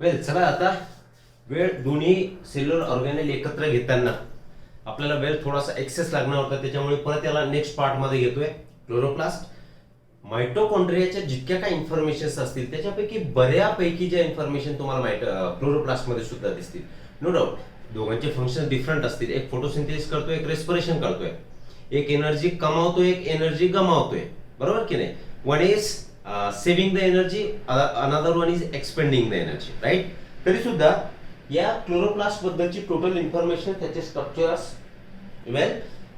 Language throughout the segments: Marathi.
वेल चला आता वेळ दोन्ही सेल्युलर ऑर्गॅनेल एकत्र घेताना आपल्याला वेळ थोडासा एक्सेस लागणार होता, त्याच्यामुळे परत याला नेक्स्ट पार्ट मध्ये घेतोय. क्लोरोप्लास्ट मायटोकॉन्ड्रियाच्या जितक्या काही इन्फॉर्मेशन्स असतील त्याच्यापैकी बऱ्यापैकी ज्या इन्फॉर्मेशन तुम्हाला क्लोरोप्लास्ट मध्ये सुद्धा दिसतील. नो डाऊट दोघांचे फंक्शन डिफरंट असतील. एक फोटोसिंथेसिस करतोय, एक रेस्पिरेशन करतोय, एक एनर्जी कमावतोय, एक एनर्जी गमावतोय, बरोबर की नाही. One is saving the energy, another one is expending the energy, right. तरी सुद्धा या क्लोरोप्लास्ट बद्दलची टोटल इन्फॉर्मेशन, त्याचे स्ट्रक्चर्स वेल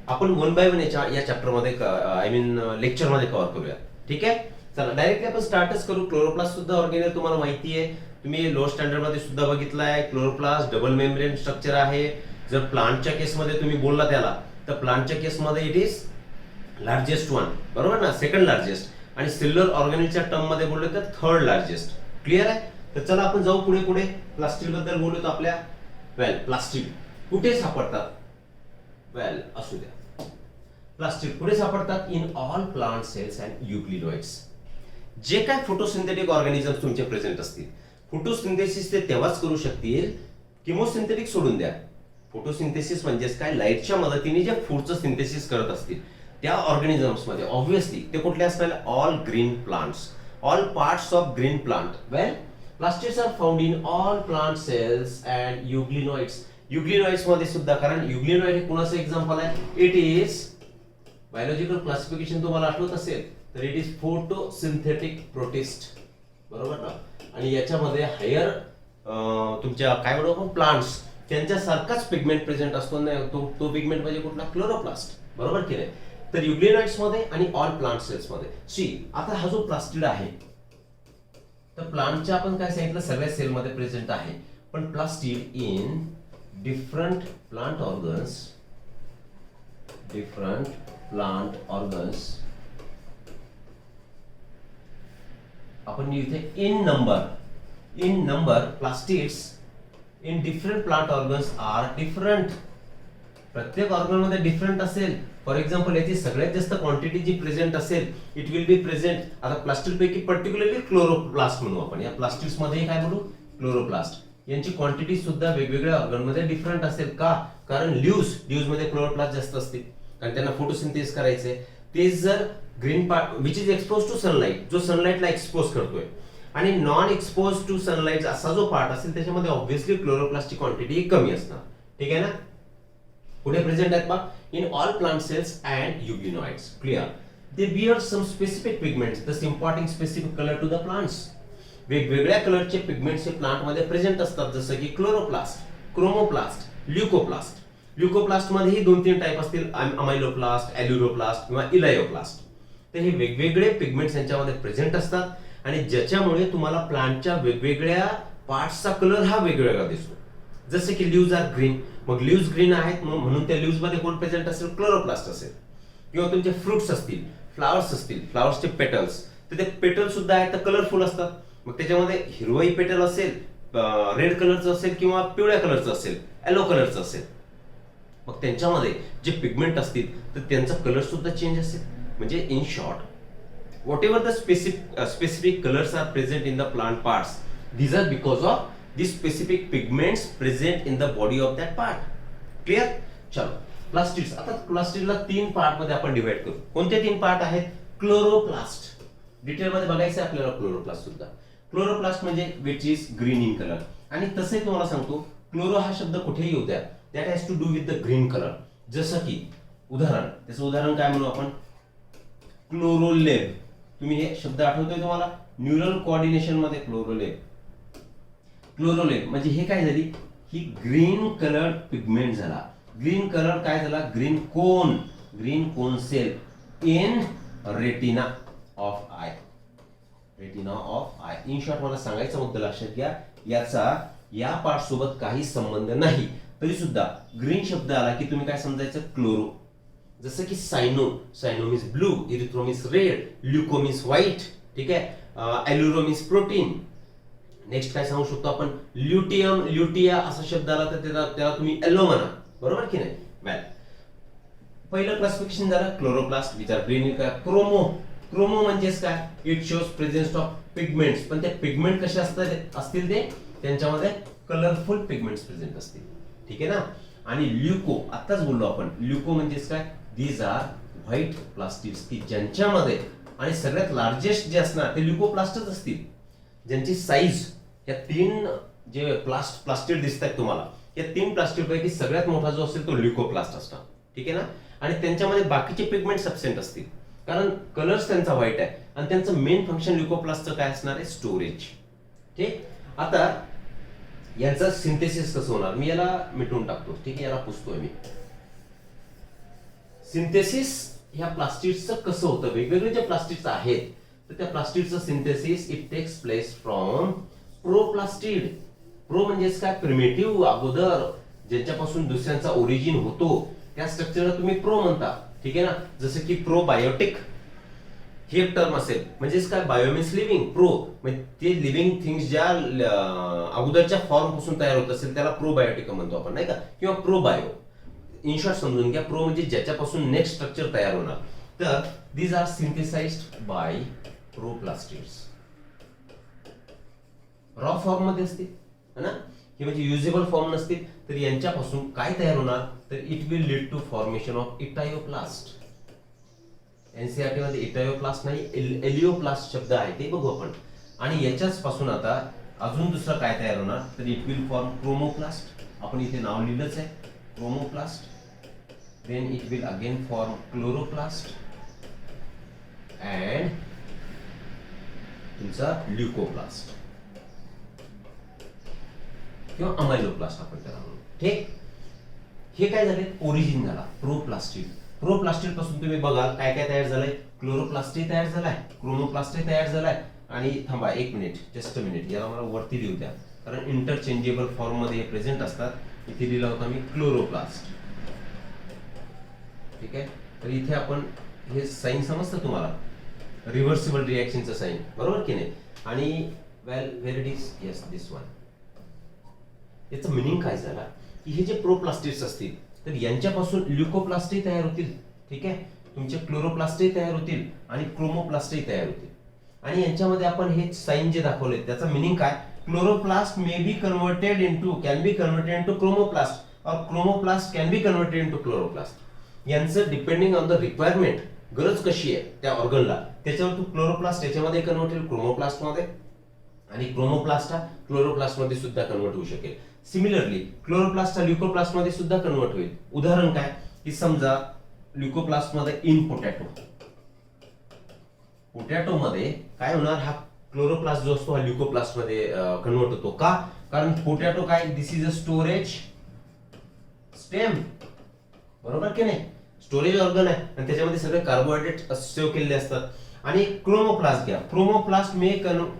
आपण वन बाय वन या चॅप्टर मध्ये आय मीन लेक्चर मध्ये कव्हर करूया. ठीक आहे, चला डायरेक्टली आपण स्टार्टच करू. क्लोरोप्लास्ट सुद्धा ऑर्गेनेल तुम्हाला माहिती आहे, तुम्ही लो स्टँडर्ड मध्ये सुद्धा बघितलाय. क्लोरोप्लास्ट डबल मेम्ब्रेन स्ट्रक्चर आहे. जर प्लांटच्या केसमध्ये तुम्ही बोलला त्याला, तर प्लांटच्या केसमध्ये इट इज लार्जेस्ट वन, बरोबर ना, सेकंड लार्जेस्ट. आणि सेल्युलर ऑर्गॅनिलच्या टर्म मध्ये बोललो तर थर्ड लार्जेस्ट. क्लिअर आहे. तर चला आपण जाऊ पुढे पुढे. प्लास्टिड बद्दल बोलू तर आपल्या वेल प्लास्टिड कुठे सापडतात, वेल असू द्या. प्लास्टिड कुठे सापडतात? In all plant cells and euglenoids. जे काय फोटोसिंथेटिक ऑर्गॅनिझम्स तुमचे प्रेझेंट असतील, फोटोसिंथेसिस ते तेव्हाच करू शकतील, किमोसिंथेटिक सोडून द्या. फोटोसिंथेसिस म्हणजेच काय, लाईटच्या मदतीने जे फूडचं सिंथेसिस करत असतील त्या ऑर्गॅनिझम्स मध्ये ऑब्व्हियसली ते कुठले असतील? All green plants, all parts of green plant. Well plastids are found in all plant cells and euglenoids. Euglenoids मध्ये सुद्धा, कारण युग्लिनॉइड हे कुणाचं एक्झाम्पल आहे? इट इज बायोलॉजिकल क्लासिफिकेशन तुम्हाला आठवत असेल तर इट इज फोटोसिंथेटिक प्रोटिस्ट, बरोबर ना. आणि याच्यामध्ये हायर तुमच्या काय म्हणू आपण प्लांट्स त्यांच्या सारखाच पिगमेंट प्रेझेंट असतो ना, तो पिगमेंट म्हणजे कुठला? क्लोरोप्लास्ट, बरोबर की नाही. तर युग्लिनॉइड्स मध्ये आणि ऑल प्लांट सेल्स मध्ये. सी आता हा जो प्लास्टिड आहे तर प्लांटच्या आपण काय सांगितलं, सगळ्या सेल मध्ये प्रेझेंट आहे. पण plastid in different plant organs, different plant organs आपण इथे in number plastids in different plant organs are different. प्रत्येक ऑर्गन मध्ये डिफरंट असेल. फॉर एक्झाम्पल याची सगळ्यात जास्त क्वांटिटी जी प्रेझेंट असेल इट विल बी प्रेझेंट. आता प्लास्टिड पैकी पर्टिक्युलरली क्लोरोप्लास्ट म्हणू आपण. या प्लास्टिड्स मध्ये काय म्हणू? क्लोरोप्लास्ट. यांची क्वांटिटी सुद्धा वेगवेगळ्या ऑर्गन मध्ये डिफरंट असेल. का? कारण ल्यूज मध्ये क्लोरोप्लास्ट जास्त असतील, कारण त्यांना फोटोसिंथेसिस करायचंय. ते जर green part which is expose to sunlight, जो सनलाइटला एक्सपोज करतोय, आणि नॉन एक्सपोज टू सनलाइट असा जो पार्ट असेल त्याच्यामध्ये ऑब्व्हियसली क्लोरोप्लास्टची क्वांटिटी कमी असणार. ठीक आहे ना. पुढे प्रेझेंट आहेत बघ, in all plant cells and euglenoids. Clear. They bear some specific pigments thus imparting specific color to the plants. वेगवेगळ्या कलरचे पिगमेंट्स हे प्लांट मध्ये प्रेझेंट असतात, जसं की क्लोरोप्लास्ट, क्रोमोप्लास्ट, ल्युकोप्लास्ट. ल्युकोप्लास्ट मध्येही 2-3 टाइप असतील, अमायलोप्लास्ट, ॲल्युरोप्लास्ट किंवा इलायोप्लास्ट. तर हे वेगवेगळे पिगमेंट्स यांच्यामध्ये प्रेझेंट असतात आणि ज्याच्यामुळे तुम्हाला प्लांटच्या वेगवेगळ्या पार्ट्सचा कलर हा वेगवेगळा दिसतो. जसे की लीव्ज आर ग्रीन, मग लीव्ज ग्रीन आहेत म्हणून त्या लीव्ज मध्ये कोण प्रेझेंट असेल? क्लोरोप्लास्ट असेल. किंवा तुमचे फ्रुट्स असतील, फ्लावर्स असतील, फ्लावर्सचे पेटल्स, तर ते पेटल सुद्धा आहेत तर कलरफुल असतात. मग त्याच्यामध्ये हिरवाई पेटल असेल, रेड कलरचं असेल किंवा पिवळ्या कलरचं असेल, येलो कलरचं असेल. मग त्यांच्यामध्ये जे पिगमेंट असतील तर त्यांचा कलर सुद्धा चेंज असेल. म्हणजे in short whatever the specific colors are present in the plant parts, these are because of the specific pigments present in the body of that part. Clear? चलो प्लास्टिड्स. आता प्लास्टिडला 3 पार्ट मध्ये आपण डिवाइड करू. कोणते 3 पार्ट आहेत? क्लोरोप्लास्ट. डिटेल मध्ये बघायचं आपल्याला क्लोरोप्लास्ट सुद्धा. क्लोरोप्लास्ट म्हणजे which is green in colour. आणि तसे तुम्हाला सांगतो, क्लोरो हा शब्द कुठेही येऊ द्या, that has to do with the green colour. जसं की उदाहरण, त्याचं उदाहरण काय म्हणू आपण? क्लोरोलेब. तुम्ही हे शब्द आठवतोय तुम्हाला? न्यूरल कोऑर्डिनेशन मध्ये क्लोरोलेब. क्लोरोलेब म्हणजे हे काय झाली? ही ग्रीन कलर पिगमेंट झाला. ग्रीन कलर काय झाला? Green cone cell in retina of I. Retina of I. In short मला सांगायचा मुद्दा लक्षात घ्या, याचा या पार्ट सोबत काही संबंध नाही. तरी सुद्धा ग्रीन शब्द आला की तुम्ही काय समजायचं? क्लोरो. जसं की cyano means blue, erythro means red, leuco means white. ठीक आहे. ॲल्युरो मीन्स प्रोटीन. नेक्स्ट काय सांगू शकतो आपण? ल्युटिया असा शब्द आला तर त्याला तुम्ही येलो म्हणा, बरोबर की नाही. वेल पहिलं क्लासिफिकेशन झालं chloroplast which are green. Chromo म्हणजेच काय? It shows presence of pigments. पण ते पिगमेंट कसे असतील? ते त्यांच्यामध्ये कलरफुल पिगमेंट्स प्रेझेंट असतील. ठीक आहे ना. आणि ल्युको, आताच बोललो आपण, ल्युको म्हणजेच काय, दीज आर व्हाईट प्लास्टिड्स, की ज्यांच्यामध्ये आणि सगळ्यात लार्जेस्ट जे असणार ते ल्युकोप्लास्टच असतील, ज्यांची साईज या 3 जे प्लास्टिड दिसतात तुम्हाला, या 3 प्लास्टिड पैकी सगळ्यात मोठा जो असेल तो ल्युकोप्लास्ट असणार. ठीक आहे ना. आणि त्यांच्यामध्ये बाकीचे पिगमेंट्स अब्सेंट असतील, कारण कलर्स त्यांचा व्हाईट आहे आणि त्यांचं मेन फंक्शन ल्युकोप्लास्टचं काय असणार आहे, स्टोरेज. ठीक. आता याचं सिंथेसिस कसं होणार, मी याला मिटवून टाकतो. ठीक आहे, याला पुसतोय मी. सिंथेसिस ह्या प्लास्टिड्सचं कसं होतं, वेगवेगळे जे प्लास्टिड्स आहेत तर त्या प्लास्टिडचं synthesis it takes place from proplastid. Pro म्हणजेच काय, प्रिमिटिव्ह, अगोदर ज्यांच्यापासून दुसऱ्यांचा ओरिजिन होतो त्या स्ट्रक्चरला तुम्ही प्रो म्हणता. ठीक आहे ना. जसं की प्रोबायोटिक ही एक टर्म असेल, म्हणजेच काय, बायो मीन्स लिव्हिंग, प्रो म्हणजे ते लिव्हिंग थिंग्स ज्या अगोदरच्या फॉर्म पासून तयार होत असेल त्याला प्रोबायोटिक म्हणतो आपण, नाही का, किंवा प्रोबायो. इन शॉर्ट समजून घ्या, प्रो म्हणजे ज्याच्यापासून नेक्स्ट स्ट्रक्चर तयार होणार. तर these are synthesized by proplastids. Raw form मध्ये असतील है ना, हे म्हणजे युजेबल फॉर्म नसतील, तर यांच्यापासून काय तयार होणार, तर it will lead to formation of etioplast. NCERT मध्ये इटायोप्लास्ट नाही, एलिओप्लास्ट शब्द आहे, ते बघू आपण. आणि याच्याच पासून आता अजून दुसरं काय तयार होणार, तर इट विल फॉर्म क्रोमोप्लास्ट. आपण इथे नाव लिहिलंच आहे, chromoplast. Then it will again form chloroplast and तुमचा ल्युकोप्लास्ट किंवा अमायलोप्लास्ट आपण त्याला म्हणू. ठीक. हे काय झाले, ओरिजिन झाला प्रोप्लास्टिड. प्रोप्लास्टिड पासून तुम्ही बघाल काय काय तयार झालंय, क्लोरोप्लास्टही तयार झालाय, क्रोमोप्लास्टही तयार झालाय. आणि थांबा एक मिनिट, जस्ट अ मिनिट, याला मला वरती लिहू द्या, कारण इंटरचेंजेबल फॉर्म मध्ये हे प्रेझेंट असतात. इथे लिहिला होता मी क्लोरोप्लास्ट. ठीक आहे. तर इथे आपण हे साइन समजतं तुम्हाला, रिव्हर्सिबल रिएक्शनचं साइन, बरोबर की नाही. आणि well where it is, yes this one. याचं मिनिंग काय झाला, की हे जे प्रोप्लास्टिड्स असतील तर यांच्यापासून ल्युकोप्लास्टही तयार होतील. ठीक आहे. तुमचे क्लोरोप्लास्टही तयार होतील आणि क्रोमोप्लास्टही तयार होतील. आणि यांच्यामध्ये आपण हे साइन जे दाखवले त्याचा मिनिंग काय, chloroplast may be converted into, can be converted into chromoplast और chromoplast can be converted into chloroplast. यांचं डिपेंडिंग ऑन द रिक्वायरमेंट, गरज कशी आहे त्या ऑर्गनला, त्याच्यावर तू क्लोरोप्लास्ट याच्यामध्ये कन्वर्ट होईल क्रोमोप्लास्ट मध्ये, आणि क्रोमोप्लास्ट हा क्लोरोप्लास्ट मध्ये सुद्धा कन्वर्ट होऊ शकेल. सिमिलरली क्लोरोप्लास्ट हा ल्युकोप्लास्ट मध्ये सुद्धा कन्वर्ट होईल. उदाहरण काय, की समजा ल्युकोप्लास्ट मध्ये इन पोटॅटो, पोटॅटो मध्ये काय होणार, हा क्लोरोप्लास्ट जो असतो हा ल्युकोप्लास्ट मध्ये कन्वर्ट होतो. का, कारण पोटॅटो काय, दिस इज अ स्टोरेज स्टेम, बरोबर की नाही, स्टोरेज ऑर्गन आहे आणि त्याच्यामध्ये सगळे कार्बोहायड्रेट सेव्ह केलेले असतात. आणि क्रोमोप्लास्ट घ्या, chromoplast may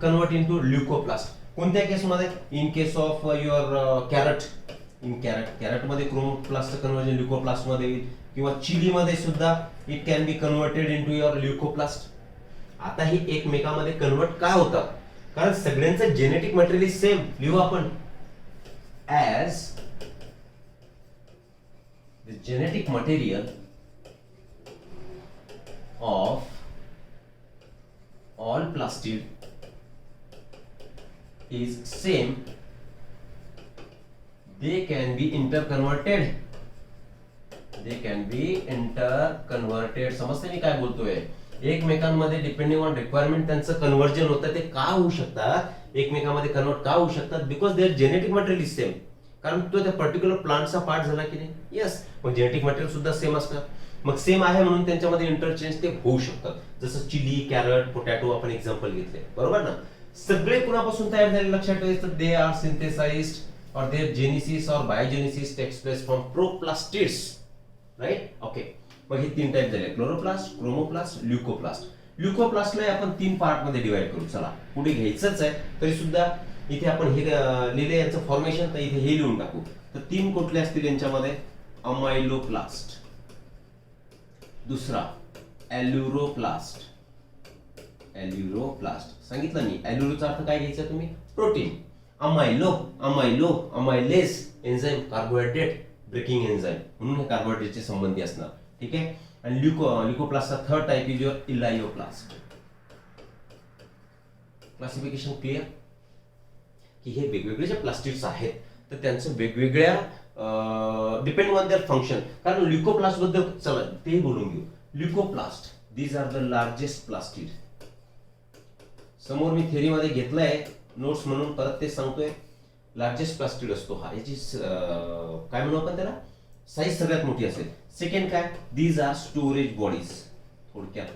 convert into leucoplast. कोणत्या केसमध्ये, in case of your carrot, in carrot मध्ये क्रोमोप्लास्ट कन्वर्जन ल्युकोप्लास्ट मध्ये होईल, किंवा चिली मध्ये सुद्धा it can be converted into your leucoplast. आता ही एकमेकांमध्ये कन्वर्ट का होतात, कारण सगळ्यांचं जेनेटिक मटेरियल सेम. लिहू आपण, as the genetic material of all plastid is same, they can be interconverted, they can be interconverted. समजते मी काय बोलतोय, एकमेकांमध्ये डिपेंडिंग ऑन रिक्वायरमेंट त्यांचं कन्वर्जन होतं. ते का होऊ शकतात, एकमेकांमध्ये कन्वर्ट का होऊ शकतात, because their genetic material is same. कारण तो त्या पर्टिक्युलर प्लांटचा पार्ट झाला की नाही, येस, मग जेनेटिक मटेरियल सुद्धा सेम असणार. मग सेम आहे म्हणून त्यांच्यामध्ये इंटरचेंज ते होऊ शकतात. जसं चिली, कॅरट, पोटॅटो आपण एक्झाम्पल घेतले, बरोबर ना. सगळे कुणापासून तयार झाले लक्षात ठेवायचं, दे आर सिंथेसाइज्ड और देअर जेनेसिस और biogenesis takes place from proplastids, right. Okay. मग हे 3 टाइप झाले, क्लोरोप्लास्ट, क्रोमोप्लास्ट, ल्युकोप्लास्ट. ल्युकोप्लास्टला आपण 3 पार्ट मध्ये डिवाइड करू. चला पुढे घ्यायचंच आहे तरी सुद्धा इथे आपण हे लिहिले यांचं फॉर्मेशन, तर इथे हे लिहून टाकू. तर 3 कुठले असतील यांच्यामध्ये, अमायलोप्लास्ट, दुसरा एल्युरोप्लास्ट, एल्युरोप्लास्ट सांगितलं मी. एल्युरोचा अर्थ काय घ्यायचा तुम्ही, protein. Amylo, amylo, amylase enzyme, carbohydrate breaking enzyme, म्हणून हे कार्बोहायड्रेटचे संबंधी असणार. ठीक आहे. आणि ल्युकोप्लास्टचा third type is your elaioplast. Classification clear. की हे वेगवेगळे जे प्लास्टिड्स आहेत तर त्यांचं वेगवेगळ्या डिपेंड ऑन देअर फंक्शन. कारण ल्युकोप्लास्ट बद्दल चला ते बोलून घेऊ. Leucoplast these are the largest plastid. समोर मी थेरी मध्ये घेतलंय नोट्स म्हणून परत ते सांगतोय. लार्जेस्ट प्लास्टिड असतो हा. याची काय म्हणू आपण त्याला, साईज सगळ्यात मोठी असेल. सेकंड काय, दीज आर स्टोरेज बॉडीज. थोडक्यात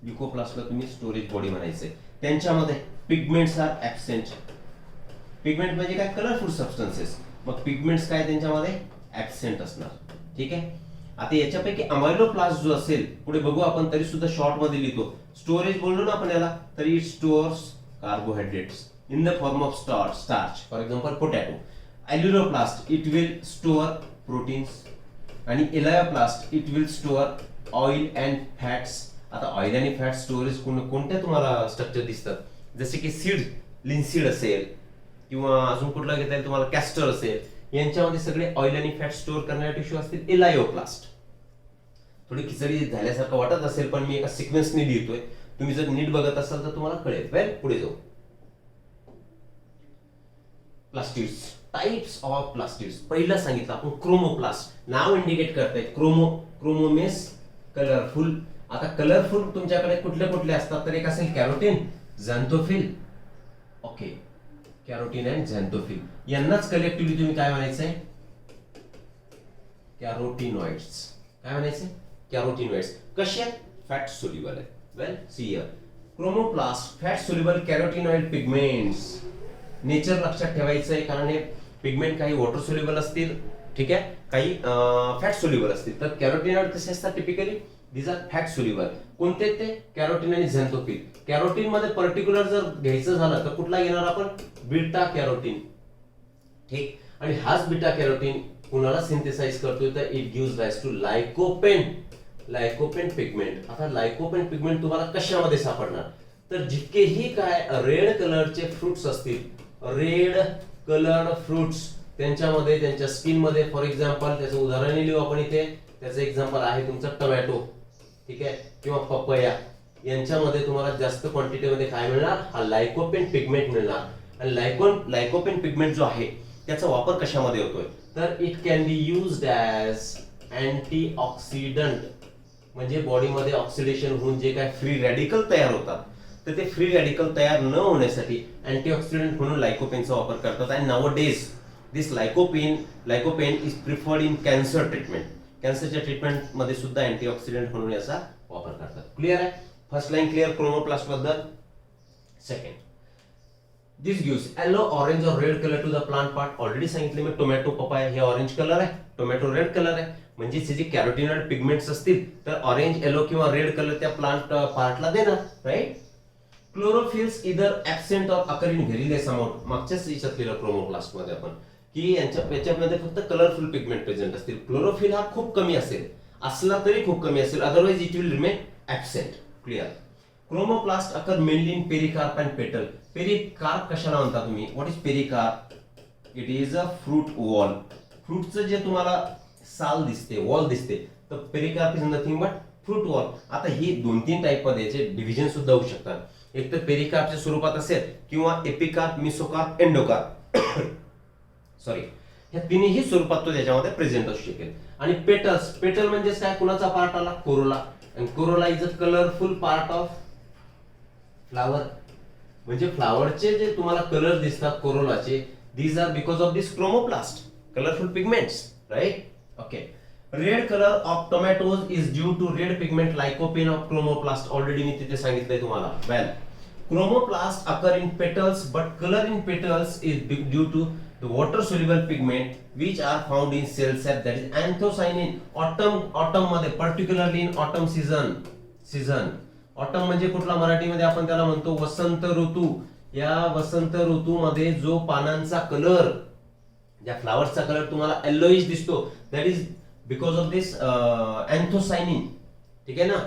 ल्युकोप्लास्टला तुम्ही स्टोरेज बॉडी म्हणायचंय. त्यांच्यामध्ये पिगमेंट्स आर ऍबसेंट. पिगमेंट म्हणजे काय, कलरफुल सबस्टन्सेस. मग पिगमेंट्स काय त्यांच्यामध्ये ऍबसेंट असणार. ठीक आहे. आता याच्यापैकी अमायलोप्लास्ट जो असेल पुढे बघू आपण, तरी सुद्धा शॉर्ट मध्ये लिहितो. स्टोरेज बोललो ना आपण याला, तर it stores carbohydrates in the form of starch. For example potato. Aleuroplast it will store proteins. आणि elaioplast it will store oil and fats. आता ऑइल आणि फॅट स्टोरेज कोणत्या तुम्हाला स्ट्रक्चर दिसतात, जसे की सीड, लिनसीड असेल किंवा अजून कुठला घेता येईल तुम्हाला, कॅस्टर असेल. यांच्यामध्ये सगळे ऑइल आणि फॅट स्टोअर करणारे टिश्यू असतील एलायोप्लास्ट. थोडी खिचडी झाल्यासारखं वाटत असेल पण मी एका सिक्वेन्सने लिहितोय. तुम्ही जर नीट बघत असाल तर तुम्हाला कळेल. वेल, पुढे जाऊ. Plastids, types of plastids. पहिला सांगितलं आपण क्रोमोप्लास्ट. नाव इंडिकेट करतायत क्रोमो मीन्स कलरफुल. आता कलरफुल तुमच्याकडे कुठले कुठले असतात, तर एक असेल कॅरोटीन, झॅन्थोफिल. ओके, कॅरोटीन अँड झॅन्थोफिल यांनाच कलेक्टिव्हली तुम्ही काय म्हणायचंय, कॅरोटीनॉइड्स. काय म्हणायचंय, कॅरोटीनॉइड्स. कसे आहेत, फॅट सोल्युबल आहेत. Well, see here. Chromoplast fat soluble carotenoid pigments. Nature लक्षात ठेवायचं आहे, कारण हे पिगमेंट काही वॉटर सोल्युबल असतील, ठीक आहे, काही फॅट सोल्युबल असतील. तर कॅरोटीनॉइड कसे असतात typically, these are fat soluble. कोणते ते, कॅरोटीन आणि झॅन्थोफिल. कॅरोटीन मध्ये पर्टिक्युलर जर घ्यायचं झालं तर कुठला घेणार आपण, बीटा कॅरोटीन. ठीक. आणि हाच बीटा कॅरोटीन कुणाला सिंथेसाइज करतोय, तर it gives rise to lycopene. Lycopene pigment. आता लायकोपेन पिगमेंट तुम्हाला कशामध्ये सापडणार, तर जितकेही काय रेड कलरचे फ्रुट्स असतील, रेड कलर्ड फ्रुट्स, त्यांच्यामध्ये त्यांच्या स्किन मध्ये, फॉर एक्झाम्पल त्याचं उदाहरण लिहू आपण इथे. त्याचं एक्झाम्पल आहे तुमचा टोमॅटो, ठीक आहे, किंवा पपया. यांच्यामध्ये तुम्हाला जास्त क्वांटिटीमध्ये काय मिळणार, हा लायकोपेन पिगमेंट मिळणार. आणि लायकोपेन पिगमेंट जो आहे त्याचा वापर कशामध्ये होतोय, तर it can be used as antioxidant. म्हणजे बॉडीमध्ये ऑक्सिडेशन होऊन जे काय फ्री रॅडिकल तयार होतात, तर ते फ्री रॅडिकल तयार न होण्यासाठी अँटीऑक्सिडंट म्हणून लायकोपेनचा वापर करतात. आणि nowadays this lycopene is preferred in cancer treatment. कॅन्सरच्या ट्रीटमेंट मध्ये सुद्धा अँटीऑक्सिडंट म्हणून याचा वापर करतात. क्लिअर आहे. फर्स्ट लाईन क्लिअर क्रोमोप्लास्ट बद्दल. Second, this gives yellow, orange और red colour to the plant part. Already सांगितले मी, टोमॅटो, पपाया हे ऑरेंज कलर आहे, टोमॅटो रेड कलर आहे. म्हणजे जे कॅरोटीनॉइड पिगमेंट्स असतील तर ऑरेंज, येलो किंवा रेड कलर त्या प्लांट पार्टला देणार, right. Chlorophylls either absent or occur in very less amount. मागच्याच याच्यात लिहिलं क्रोमोप्लास्ट मध्ये आपण की याच्यामध्ये फक्त कलरफुल पिगमेंट प्रेझेंट असतील. क्लोरोफिल हा खूप कमी असेल, असला तरी खूप कमी असेल, otherwise it will remain absent. Clear. Chromoplast occur mainly in pericarp and petal. Pericarp कशाला म्हणता तुम्ही, what is pericarp, it is a fruit wall. फ्रूटचं जे तुम्हाला साल दिसते, वॉल दिसते, तर pericarp is nothing but fruit wall. आता ही 2-3 टाइप मध्ये याचे डिव्हिजन सुद्धा होऊ शकतात. एक तर पेरिकार्पच्या स्वरूपात असेल किंवा एपिकार्प, मिसोकार्प, एंडोकार्प. सॉरी, ह्या तिन्ही स्वरूपात तो त्याच्यामध्ये प्रेझेंट असू शकेल. आणि पेटल्स, पेटल म्हणजे काय, कुणाचा पार्ट आला, कोरोला. आणि corolla is a colourful part of flower. म्हणजे फ्लावरचे जे तुम्हाला कलर दिसतात कोरोलाचे, these are because of this chromoplast, colourful pigments, right. Okay. Red colour of tomatoes is due to red pigment lycopene of chromoplast. Already मी तिथे सांगितलंय तुम्हाला. Well, chromoplast occur in petals but colour in petals is due to the water soluble pigment which are found in cell sap, that is anthocyanin. autumn मध्ये, particularly in autumn season. autumn म्हणजे कुठला, मराठीमध्ये आपण त्याला म्हणतो वसंत ऋतू. या वसंत ऋतूमध्ये जो पानांचा कलर, ज्या फ्लावर्सचा कलर तुम्हाला येलोइश दिसतो, दॅट इज बिकॉज ऑफ दिस अँथोसायनिन. ठीक आहे ना.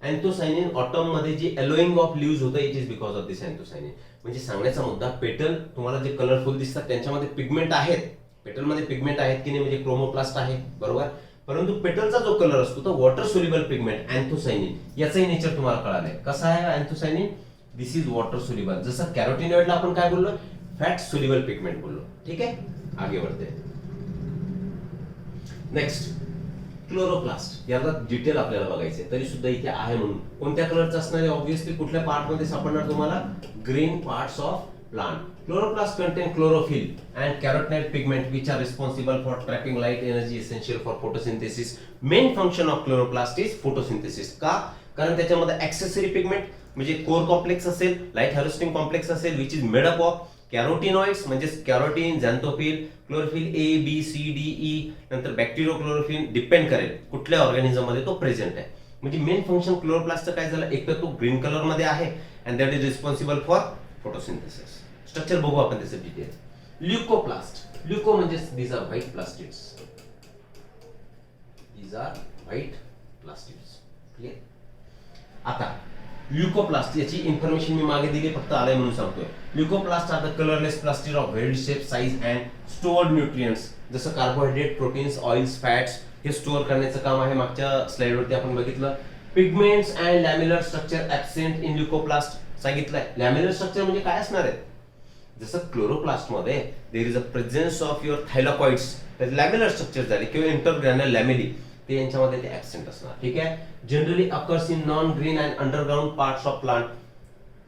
अँथोसायनिन ऑटम मध्ये जे येलोइंग ऑफ लीव्स होतं, इट इज बिकॉज ऑफ दिस अँथोसायनिन. म्हणजे सांगण्याचा मुद्दा, पेटल तुम्हाला जे कलरफुल दिसतात त्यांच्यामध्ये पिगमेंट आहेत, पेटलमध्ये पिगमेंट आहेत की नाही, म्हणजे क्रोमोप्लास्ट आहे, बरोबर. परंतु पेटलचा जो कलर असतो तो वॉटर सोल्युबल पिगमेंट अँथोसायनिन. याचंही नेचर तुम्हाला कळालंय. कसं आहे अँथोसायनिन, दिस इज वॉटर सोल्युबल. जसं कॅरोटीनॉइडला आपण काय बोललो, फैट सोल्युबल पिगमेंट बोललो. ठीक है, आगे बढ़ते हैं. Next chloroplast. याला डिटेल आपल्याला बघायचे, तरी सुद्धा इथे आहे म्हणून. कोणत्या कलरचं असणार आहे? ऑब्विसली कुठल्या पार्ट मध्ये सापडणार तुम्हाला? Green parts of plant. Chloroplast contain chlorophyll and carotenoid pigment which are responsible for trapping light energy essential for photosynthesis. Main function of chloroplast is photosynthesis. का? कारण त्याच्यामध्ये accessory pigment म्हणजे कोर कॉम्प्लेक्स असेल, लाईट हार्वेस्टिंग कॉम्प्लेक्स असेल, which is made up of carotenoids म्हणजे carotene, xanthophyll, chlorophyll A B C D E, नंतर बॅक्टेरियो क्लोरोफिल, डिपेंड करेल कुठल्या ऑर्गॅनिझम मध्ये तो प्रेझेंट आहे. म्हणजे मेन फंक्शन क्लोरोप्लास्टचं काय झालं? एक तर तो ग्रीन कलर मध्ये आहे and that is responsible for photosynthesis. Structure बघू आपण त्याचं डिटेल. ल्युकोप्लास्ट. ल्युको म्हणजे these are white plastids. These are white plastids. Clear? आता ल्युकोप्लास्ट याची इन्फॉर्मेशन मी मागे दिली, फक्त आलंय म्हणून सांगतोय. Leucoplast are the colourless plastid of varied shape, size and stored nutrients. जसं कार्बोहायड्रेट, प्रोटीन्स, ऑइल्स, फॅट्स हे स्टोअर करण्याचं काम आहे. मागच्या स्लाइड वरती आपण बघितलं. Pigments and lamellar structure absent in leucoplast सांगितलंय. लॅमिलर स्ट्रक्चर म्हणजे काय असणार आहे? जसं क्लोरोप्लास्ट मध्ये there is a presence of your thylakoids, त्याचे लॅमिलर स्ट्रक्चर झाले किंवा इंटरग्रॅन्युलर लॅमेली, ते यांच्यामध्ये ते ऍब्सेंट असणार. ठीक आहे. Generally occurs in non green and underground parts of plant.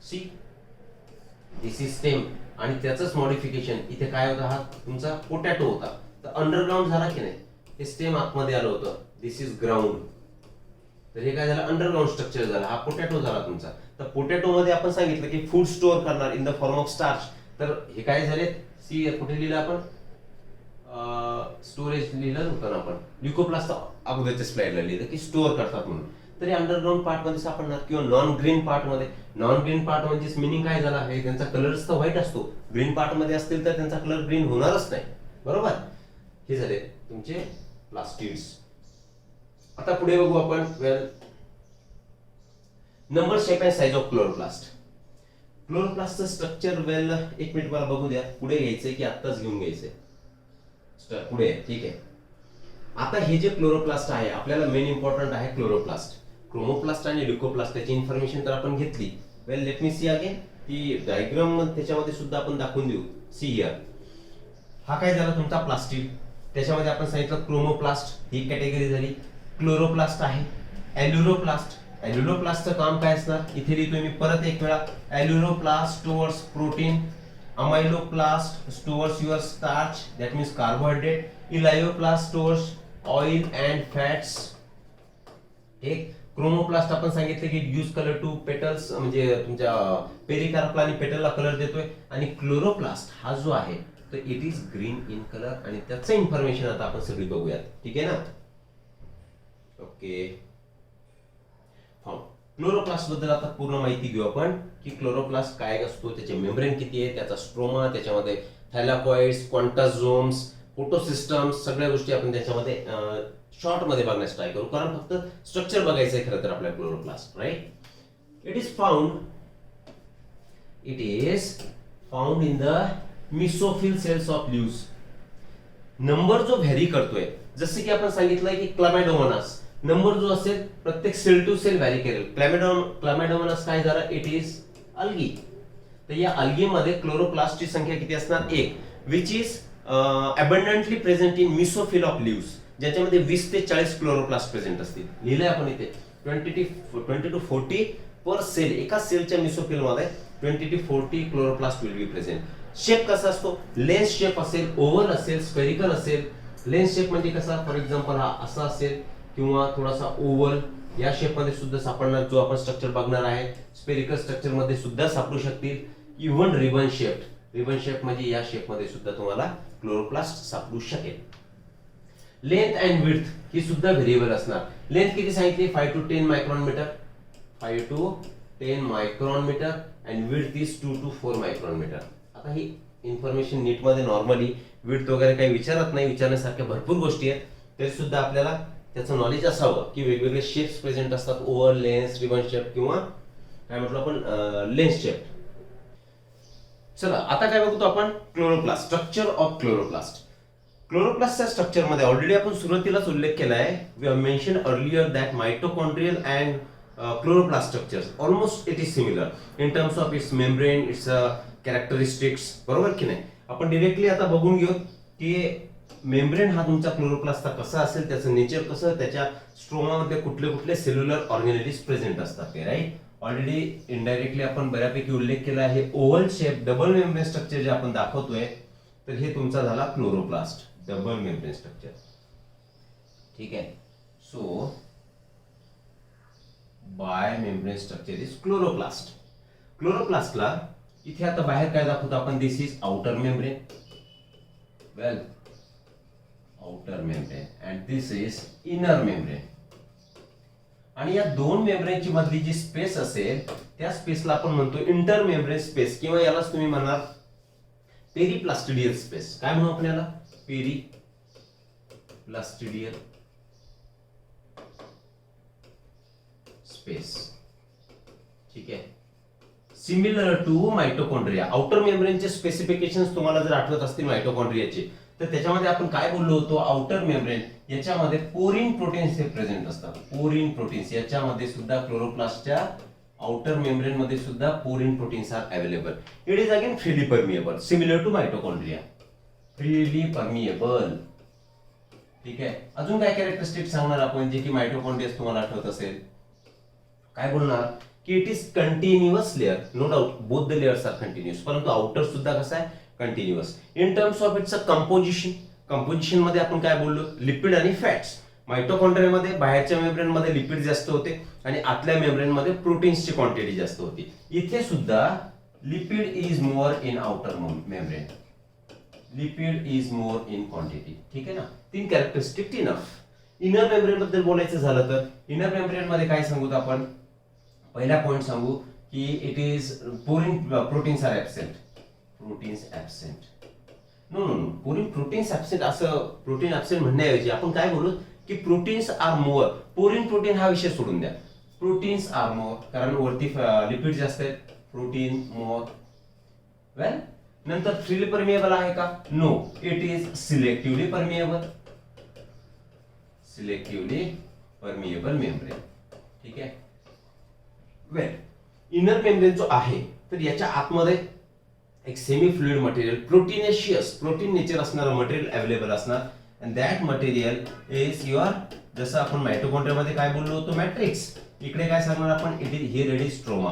See this is stem आणि त्याचंच मॉडिफिकेशन इथे काय होतं? हा तुमचा पोटॅटो होता, तर अंडरग्राउंड झाला की नाही? हे स्टेम आतमध्ये आलं होतं. दिस इज ग्राउंड. तर हे काय झालं? अंडरग्राउंड स्ट्रक्चर झालं. हा पोटॅटो झाला तुमचा. तर पोटॅटो मध्ये आपण सांगितलं की फूड स्टोअर करणार in the form of starch. तर हे काय झाले? सी कुठे लिहिलं आपण? स्टोरेज लिहिलं होतं ना आपण. ल्युकोप्लास्ट अगोदरच्या स्लाइडला लिहिलं की स्टोअर करतात म्हणून. तरी अंडरग्राउंड पार्ट मध्ये सापडणार किंवा नॉन ग्रीन पार्ट मध्ये. नॉन ग्रीन पार्ट म्हणजे मिनिंग काय झाला आहे? त्यांचा कलर तर व्हाईट असतो. ग्रीन पार्ट मध्ये असतील तर त्यांचा कलर ग्रीन होणारच नाही. बरोबर? हे झाले तुमचे प्लास्टिड्स. आता पुढे बघू आपण. Well, number, shape and size of chloroplast. क्लोरोप्लास्टचं स्ट्रक्चर वेल एक मिनिट मला बघू द्या. पुढे घ्यायचंय की आत्ताच घेऊन घ्यायचंय? पुढे. ठीक आहे. आता हे जे क्लोरोप्लास्ट आहे आपल्याला मेन इम्पॉर्टंट आहे क्लोरोप्लास्ट. क्रोमोप्लास्ट आणि ल्युकोप्लास्ट त्याची इन्फॉर्मेशन तर आपण घेतली. वेल, लेट मी सी अगेन. ती डायग्राम त्याच्यामध्ये सुद्धा आपण दाखवून देऊ. See here. हा काय झाला तुमचा प्लास्टिड. त्याच्यामध्ये आपण सांगितलं क्रोमोप्लास्ट ही कॅटेगरी झाली. क्लोरोप्लास्ट आहे. ॲल्युरोप्लास्ट. ॲल्युरोप्लास्टचं काम काय असणार? इथे लिहितोय मी परत एक वेळा. Aleuroplast stores protein. Amyloplast stores your starch, that means carbohydrate. Elaioplast stores oil and fats. एक क्रोमोप्लास्ट आपण सांगितलं की यूज कलर टू पेटल्स, म्हणजे तुमच्या पेरिकार्पला आणि पेटलला कलर देतोय. आणि क्लोरोप्लास्ट हा जो आहे तो it is green in colour आणि त्याचं इन्फॉर्मेशन आता आपण सगळी बघूयात. ठीक आहे ना? ओके. क्लोरोप्लास्ट बद्दल आता पूर्ण माहिती घेऊ आपण की क्लोरोप्लास्ट काय असतो, त्याचे मेम्ब्रेन किती आहे, त्याचा स्ट्रोमा, त्याच्यामध्ये थायलॅकॉइड्स, क्वांटाझोम्स, फोटोसिस्टम्स, सगळ्या गोष्टी आपण त्याच्यामध्ये शॉर्ट मध्ये बघण्यास ट्राय करू. कारण फक्त स्ट्रक्चर बघायचं आहे खरं तर आपल्या chloroplast. Right? It is found in the mesophyll cells of leaves. Number जो व्हॅरी करतोय, जसे की आपण सांगितलंय की क्लामॅडोमोनास नंबर जो असेल प्रत्येक सेल टू सेल व्हॅरी करेल. क्लामॅडोमोनास काय झाला? It is algae. तर या अल्गी मध्ये क्लोरोप्लास्टची संख्या किती असणार? 1, which is abundantly present in mesophyll of leaves, ज्याच्यामध्ये 20 ते 40 क्लोरोप्लास्ट प्रेझेंट असतील. लिहिलंय आपण इथे 20 to 40 पर सेल. एका सेलच्या मिसोफिल मध्ये 20 to 40 chloroplast will be present. Shape कसा असतो? लेन्स शेप असेल, ओव्हल असेल, स्फेरिकल असेल. लेन्स शेप म्हणजे कसा? फॉर एक्झाम्पल हा असा असेल किंवा थोडासा ओव्हल या शेप मध्ये सुद्धा सापडणार जो आपण स्ट्रक्चर बघणार आहे. स्पेरिकल स्ट्रक्चर मध्ये सुद्धा सापडू शकतील. इव्हन रिबन शेप म्हणजे या शेप मध्ये सुद्धा तुम्हाला क्लोरोप्लास्ट सापडू शकेल. लेंथ अँड विड्थ ही सुद्धा व्हेरिएबल असणार. लेंथ किती सांगितली? 5 to 10 micron metre. 5 to 10 micron metre and width is 2 to 4 micron metre. आता ही इन्फॉर्मेशन नीट मध्ये नॉर्मली विड्थ वगैरे काही विचारत नाही, विचारण्यासारख्या भरपूर गोष्टी आहेत, तरी सुद्धा आपल्याला त्याचं नॉलेज असावं की वेगवेगळे शेप्स प्रेझेंट असतात. ओव्हल, लेन्स, रिबन शेप किंवा काय म्हटलं आपण लेन्स शेप. चला आता काय बघतो आपण? क्लोरोप्लास्ट. Structure of chloroplast. क्लोरोप्लास्टच्या स्ट्रक्चर मध्ये ऑलरेडी आपण सुरुवातीलाच उल्लेख केला आहे. We have mention earlier that mitochondrial and chloroplast structures almost it is similar in terms of its membrane, its characteristics, बरोबर की नाही. आपण डिरेक्टली आता बघून घेऊ की मेम्ब्रेन हा तुमचा क्लोरोप्लास्टचा कसा असेल, त्याचं नेचर कसं, त्याच्या स्ट्रोमामध्ये कुठले कुठले सेल्युलर ऑर्गॅनिलीज प्रेझेंट असतात ते, राईट. ऑलरेडी इनडायरेक्टली आपण बऱ्यापैकी उल्लेख केला आहे. Oval shape double membrane structure जे आपण दाखवतोय, तर हे तुमचा झाला क्लोरोप्लास्ट, डबल मेम्ब्रेन स्ट्रक्चर. ठीक आहे. So by membrane structure is chloroplast. क्लोरोप्लास्टला इथे आता बाहेर काय दाखवतो आपण, this is outer membrane, well outer membrane, and this is inner membrane. आणि या दोन मेम्ब्रेनची मधली जी स्पेस असेल, त्या स्पेसला आपण म्हणतो इंटर मेम्ब्रेन स्पेस, किंवा यालाच तुम्ही म्हणणार पेरिप्लास्टिडियल स्पेस. काय म्हणू आपण याला, पेरिप्लास्टिडियल स्पेस. ठीक आहे. Similar to mitochondria. आउटर मेम्ब्रेनचे स्पेसिफिकेशन्स तुम्हाला जर आठवत असतील माइटोकॉन्ड्रियाचे, तर त्याच्यामध्ये आपण काय बोललो होतो, आउटर मेम्ब्रेन याच्यामध्ये पोरिन प्रोटीन्स हे प्रेझेंट असतात. पोरिन प्रोटीन्स याच्यामध्ये सुद्धा, क्लोरोप्लास्टच्या आउटर मेम्ब्रेन मध्ये सुद्धा porin proteins are available. It is again freely permeable, similar to mitochondria, freely permeable. ठीक आहे. अजून काय कॅरेक्टरिस्टिक सांगणार आपण, जे की माइटोकॉन्ड्रिया तुम्हाला आठवत असेल. काय बोलणार की it is continuous layer, no doubt both the layers are continuous, परंतु आउटर सुद्धा कसं आहे, continuous. In terms of its composition, composition मध्ये आपण काय बोललो, लिपिड आणि फॅट्स. माइटोकॉन्ड्रियामध्ये बाहेरच्या मेम्ब्रेन मध्ये लिपिड जास्त होते आणि आतल्या मेम्ब्रेन मध्ये प्रोटीन्सची क्वांटिटी जास्त होती. इथे सुद्धा lipid is more in outer membrane, lipid is more in quantity. ठीक आहे ना. तीन कॅरेक्टरिस्टिक इनफ. इनर मेम्ब्रेन बद्दल बोलायचं झालं तर, इनर मेम्ब्रेन मध्ये काय सांगू आपण, पहिला पॉइंट सांगू की it is proteins are absent. Proteins absent, no no no, proteins absent असं प्रोटीन ऍबसेंट म्हणण्याऐवजी आपण काय बोलू की proteins are more. Porin protein हा विषय सोडून द्या, प्रोटीन्स आर मोर, कारण वरती लिपिड जास्त आहेत, प्रोटीन मोर. वेल, नंतर फ्रीली परमिएबल आहे का, no, it is selectively permeable, selectively permeable membrane. ठीक आहे. वेल, इनर मेम्ब्रेन जो आहे, तर याच्या आतमध्ये एक semi fluid material, proteinaceous, protein nature असणारं मटेरियल अवेलेबल असणार. And that material is your, जसं आपण माइटोकॉन्ड्रिया मध्ये काय बोललो होतो, मॅट्रिक्स. इकडे काय सांगणार आपण, it is here, it is stroma.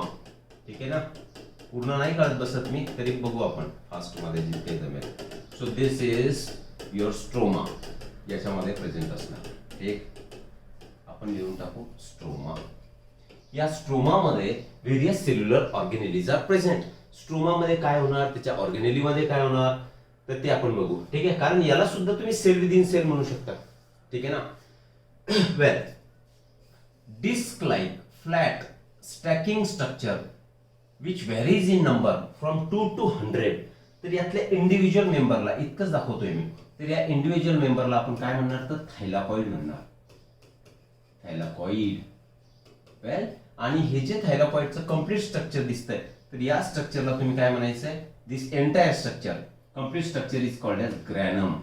ठीक आहे ना. पूर्ण नाही कळत बसत मी, तरी बघू आपण फास्ट मध्ये जितके जमेल. So this is your stroma, याच्यामध्ये प्रेझेंट असणार. एक आपण लिहून टाकू स्ट्रोमा. या स्ट्रोमामध्ये व्हेरियस सेल्युलर ऑर्गॅनिलीज आर प्रेझेंट. स्ट्रोमामध्ये काय होणार, त्याच्या ऑर्गॅनिली मध्ये काय होणार, तर ते आपण बघू. ठीक आहे. कारण याला सुद्धा तुम्ही सेल विदिन सेल म्हणू शकता. ठीक आहे ना. Well, disc like flat stacking structure which varies in number from 2 to 100. तर यातल्या इंडिव्हिज्युअल मेंबरला इतकंच दाखवतोय मी. तर या इंडिव्हिज्युअल मेंबरला आपण काय म्हणणार, तर थायलॉकॉइड म्हणणार. थायलॉकॉइड. वेल, आणि हे जे थायलॉकॉइडचं कम्प्लीट स्ट्रक्चर दिसतंय, तर या स्ट्रक्चरला तुम्ही काय म्हणायचंय, this entire structure, complete structure is called as granum.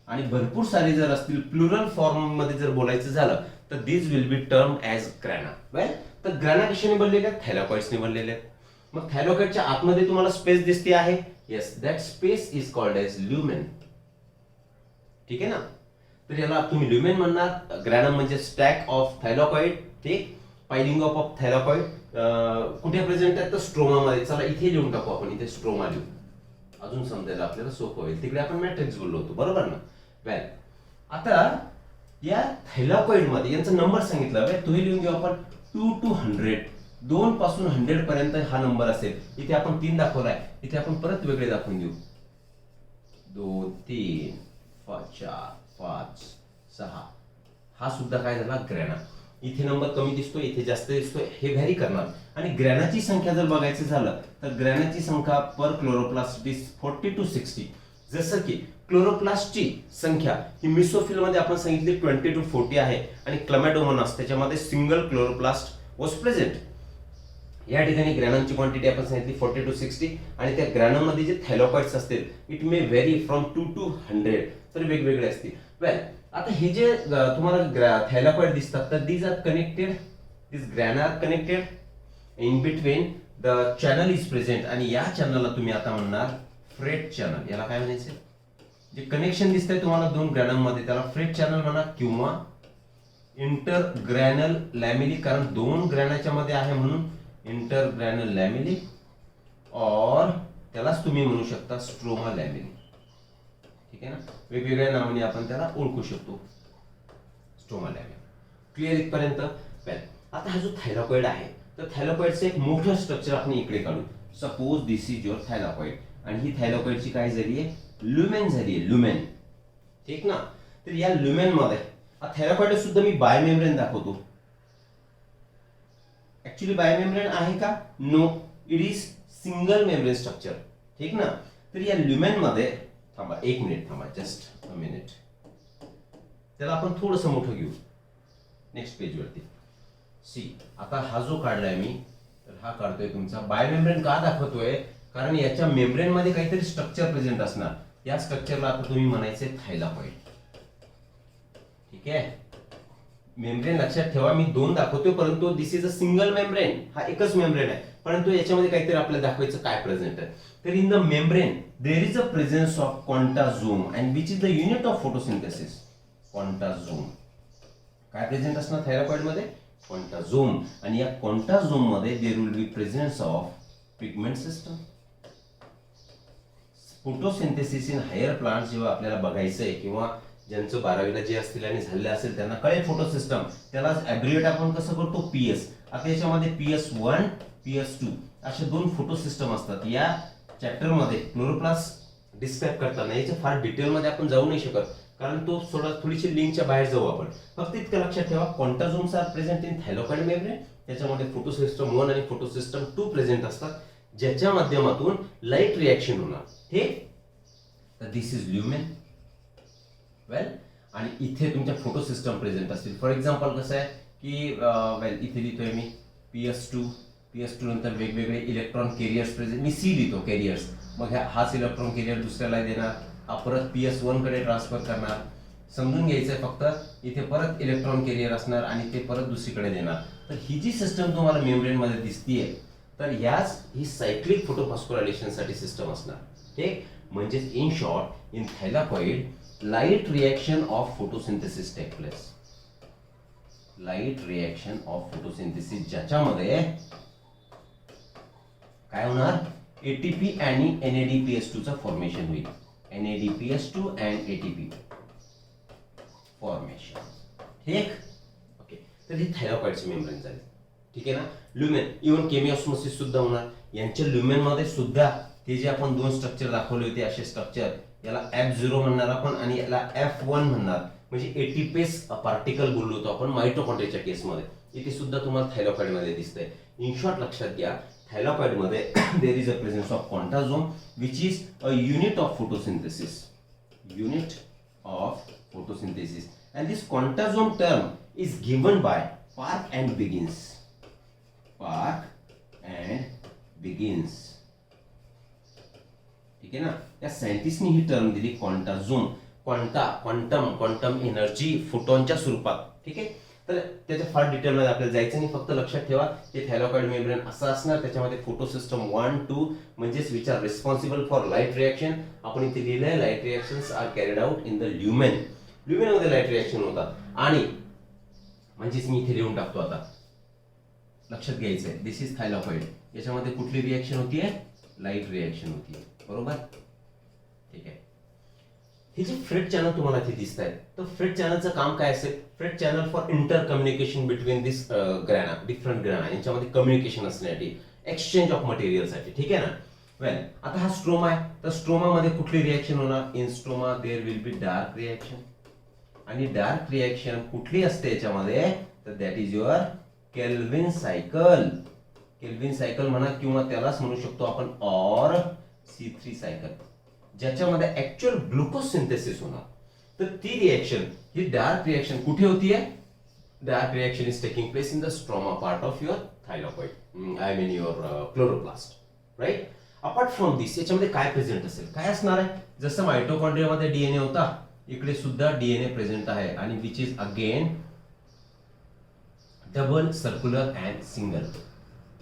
आणि भरपूर सारे जर असतील, प्लुरल फॉर्म मध्ये जर बोलायचं झालं, तर दिस विल बी टर्म ॲज ग्रॅना. वेल, तर ग्रॅना कशाने बनलेले आहेत, थायलॉकॉइड्सने बनलेले आहेत. मग थायलॉकॉइडच्या आतमध्ये तुम्हाला स्पेस दिसते आहे, yes, that space is called as lumen. ठीक आहे ना. तर याला तुम्ही ल्युमेन म्हणणार. ग्रॅनम म्हणजे स्टॅक ऑफ थायलॉकॉइड. ठीक. पायलिंग ऑफ थायलॉकॉइड कुठे प्रेझेंट आहे, तर स्ट्रोमा मध्ये. चला इथे लिहून टाकू आपण, इथे स्ट्रोमा लिहू, अजून समजायला आपल्याला सोपं होईल. तिकडे आपण मॅट्रिक्स बोललो होतो, बरोबर ना. वेल, आता या थायलॉकॉइड मध्ये यांचा नंबर सांगितला, तुम्ही लिहून घेऊ आपण 2 to 100. 2 पासून 100 पर्यंत हा नंबर असेल. इथे आपण 3 दाखवलाय, इथे आपण परत वेगळे दाखवून देऊ. 2, 3, 4, 5, 6. हा सुद्धा काय झाला, ग्रॅना. इथे नंबर कमी दिसतोय, इथे जास्त दिसतोय, हे व्हॅरी करणार. आणि ग्रॅनाची संख्या जर बघायचं झालं, तर ग्रॅनाची संख्या पर क्लोरोप्लास्ट इज 40 to 60. जसं की क्लोरोप्लास्टची संख्या ही मिसोफिल मध्ये आपण सांगितली 20 to 40 आहे, आणि क्लमॅडोमोनास त्याच्यामध्ये सिंगल क्लोरोप्लास्ट वॉज प्रेझेंट. या ठिकाणी ग्रॅनमची क्वांटिटी आपण सांगितली 40 to 60. आणि त्या ग्रॅनम मध्ये जे थायलॉकॉइड्स असतील, it may very from 2 to 100, तर वेगवेगळे असतील. वेल, आता हे जे तुम्हाला थायलॉकॉइड दिसतात, तर these are connected, this grana are connected in between the channel is present, आणि या चॅनलला तुम्ही आता म्हणणार फ्रेट चॅनल. याला काय म्हणायचं, जे कनेक्शन दिसतंय तुम्हाला दोन ग्रॅनममध्ये त्याला फ्रेट चॅनल म्हणा, किंवा इंटरग्रॅनल लॅमिली, कारण दोन ग्रॅनाच्या मध्ये आहे म्हणून इंटरग्रॅनल लॅमिली, और त्यालाच तुम्ही म्हणू शकता स्ट्रोमा लॅमिली. ठीक आहे ना, वेगवेगळ्या नावाने आपण त्याला ओळखू शकतो, स्ट्रोमा लॅमिली. क्लिअर इथपर्यंत? वेल, आता हा जो थायलॉकॉइड आहे, तर थायलॉकॉइडचं एक मोठं स्ट्रक्चर आपण इकडे काढू. सपोज दिस इज युअर थायलॉकॉइड, आणि ही थायलॉकॉइडची काय झाली आहे, ल्युमेन झाली आहे, ल्युमेन. ठीक ना, तर या ल्युमेन मध्ये थायलॉकॉइड सुद्धा मी बायोमेम्ब्रेन दाखवतो. ऍक्च्युली बायोमेम्ब्रेन आहे का? No, it is single membrane structure. ठीक ना, तर या ल्युमेन मध्ये थांबा, एक मिनिट थांबा, जस्ट अ मिनिट. त्याला आपण थोडंसं मोठं घेऊ. नेक्स्ट पेज वरती सी. आता हा जो काढलाय मी, तर हा काढतोय तुमचा बायोमेम्ब्रेन. का दाखवतोय? कारण याच्या मेम्ब्रेन मध्ये काहीतरी स्ट्रक्चर प्रेझेंट असणार. या स्ट्रक्चरला आता तुम्ही म्हणायचे थायलॉकॉइड. ठीक आहे, मेम्ब्रेन लक्षात ठेवा, मी दोन दाखवतोय, परंतु दिस इज अ सिंगल मेम्ब्रेन. हा एकच मेम्ब्रेन आहे, परंतु याच्यामध्ये काहीतरी आपल्याला दाखवायचं काय प्रेझेंट आहे. तर in the membrane there is a presence of quantasome, and which is the unit of photosynthesis. Quantasome काय प्रेझेंट असणार थायरॉइड मध्ये? क्वांटाझोम. आणि या क्वांटाझोम मध्ये there will be presence of pigment system. Photosynthesis in higher plant जेव्हा आपल्याला बघायचं आहे, किंवा ज्यांचं 12वीला जे असतील आणि झाले असेल त्यांना कळेल फोटो सिस्टम, त्याला ऍब्रिएट आपण कसं करतो, पीएस. आता याच्यामध्ये PS1 PS2 असे दोन फोटो सिस्टम असतात. या चॅप्टर मध्ये क्लोरोप्लास्ट डिस्क्राइब करताना याच्या फार डिटेल मध्ये आपण जाऊ नाही शकत, कारण तो थोडीशी लिंकच्या बाहेर जाऊ आपण. फक्त इतकं लक्षात ठेवा, क्वांटाझोम्स आर प्रेझेंट इन थायलॉकॉइड मेम्ब्रेन. त्याच्यामध्ये फोटो सिस्टम 1 आणि फोटो सिस्टम 2 प्रेझेंट असतात, ज्याच्या माध्यमातून लाईट रिएक्शन होणार. ठीक, तर दिस इज ल्युमेन. वेल, आणि इथे तुमच्या फोटो सिस्टम प्रेझेंट असतील. फॉर एक्झाम्पल कसं आहे की वेल, इथे लिहितोय मी PS2 नंतर वेगवेगळे इलेक्ट्रॉन कॅरियर्स प्रेझेंट. मी सी लिहितो कॅरियर्स, मग हाच इलेक्ट्रॉन कॅरियर दुसऱ्याला देणार, हा परत PS1 कडे ट्रान्सफर करणार. समजून घ्यायचंय फक्त, इथे परत इलेक्ट्रॉन कॅरियर असणार आणि ते परत दुसरीकडे देणार. तर ही जी सिस्टम तुम्हाला मेम्ब्रेन मध्ये दिसतीये, तर ही सायक्लिक फोटोफॉस्फोरायलेशन साठी सिस्टम असणार. ठीक, म्हणजे in short, in thylakoid light reaction of photosynthesis take place. Light reaction of photosynthesis ज्याच्यामध्ये काय होणार, ATP आणि NADPS2 चा फॉर्मेशन होईल. NADPS2 and ATP formation. ठीक, ओके. तर ही थायलॉकॉइडची मेम्ब्रेन झाली. ठीक आहे ना. ल्युमेन, इव्हन केमिऑस्मोसिस सुद्धा होणार. यांच्या ल्युमेन मध्ये सुद्धा ते जे आपण दोन स्ट्रक्चर दाखवले होते, असे स्ट्रक्चर, याला F0 म्हणणार आपण आणि याला F1 म्हणणार. म्हणजे एटीपेस पार्टिकल बोललो होतो आपण माइटोकॉन्ड्रियाच्या केसमध्ये. इथे सुद्धा तुम्हाला थायलॉकॉइड मध्ये दिसतंय. इन शॉर्ट लक्षात घ्या, थायलॉकॉइड मध्ये there is a presence of quantasome which is a unit of photosynthesis. Unit of photosynthesis. And this quantasome term is given by Park and Biggins. Park and Biggins. ठीक आहे ना. या सायंटिस्टनी ही टर्म दिली क्वांटाझोम. क्वांटम एनर्जी फोटॉनच्या स्वरूपात. ठीक आहे. तर त्याच्या फार डिटेल मध्ये आपल्याला जायचं नाही, फक्त लक्षात ठेवा हे थायलॉकॉइड मेम्ब्रेन असं असणार. त्याच्यामध्ये फोटो सिस्टम 1, 2 म्हणजेच which are responsible for light reaction. आपण इथे लिहिलंय light reactions are carried out in the lumen. Lumen मध्ये लाईट रिएक्शन होतात. आणि म्हणजेच मी इथे लिहून टाकतो. आता लक्षात घ्यायचंय, दिस इज थायलॉकॉइड. याच्यामध्ये कुठली रिएक्शन होतीये, लाईट रिएक्शन होतीये. बरोबर. ठीक आहे. हे जे फ्रेट चॅनल तुम्हाला इथे दिसत आहेत, तर फ्रेट चॅनलचं काम काय असेल, fret channel for inter communication between this grana, different grana, यांच्यामध्ये कम्युनिकेशन असण्यासाठी, एक्सचेंज ऑफ मटेरियल साठी. ठीक आहे ना. वेल, आता हा स्ट्रोमा आहे, तर स्ट्रोमा मध्ये कुठली रिएक्शन होणार, in stroma there will be dark reaction. आणि डार्क रिएक्शन कुठली असते याच्यामध्ये, तर that is your Calvin cycle. Calvin cycle म्हणा, किंवा त्यालाच म्हणू शकतो आपण ऑर C3 सायकल, ज्याच्यामध्ये ऍक्च्युअल ग्लुकोज सिंथेसिस होणार. तर ती रिएक्शन, ही डार्क रिएक्शन कुठे होतीये, dark reaction is taking place in the stroma part of your thylakoid, I mean your chloroplast. Right. Apart from this, याच्यामध्ये काय प्रेझेंट असेल, काय असणार आहे, जसं मायटोकॉन्ड्रियामध्ये DNA होता, इकडे सुद्धा DNA प्रेझेंट आहे. आणि which is again double circular and single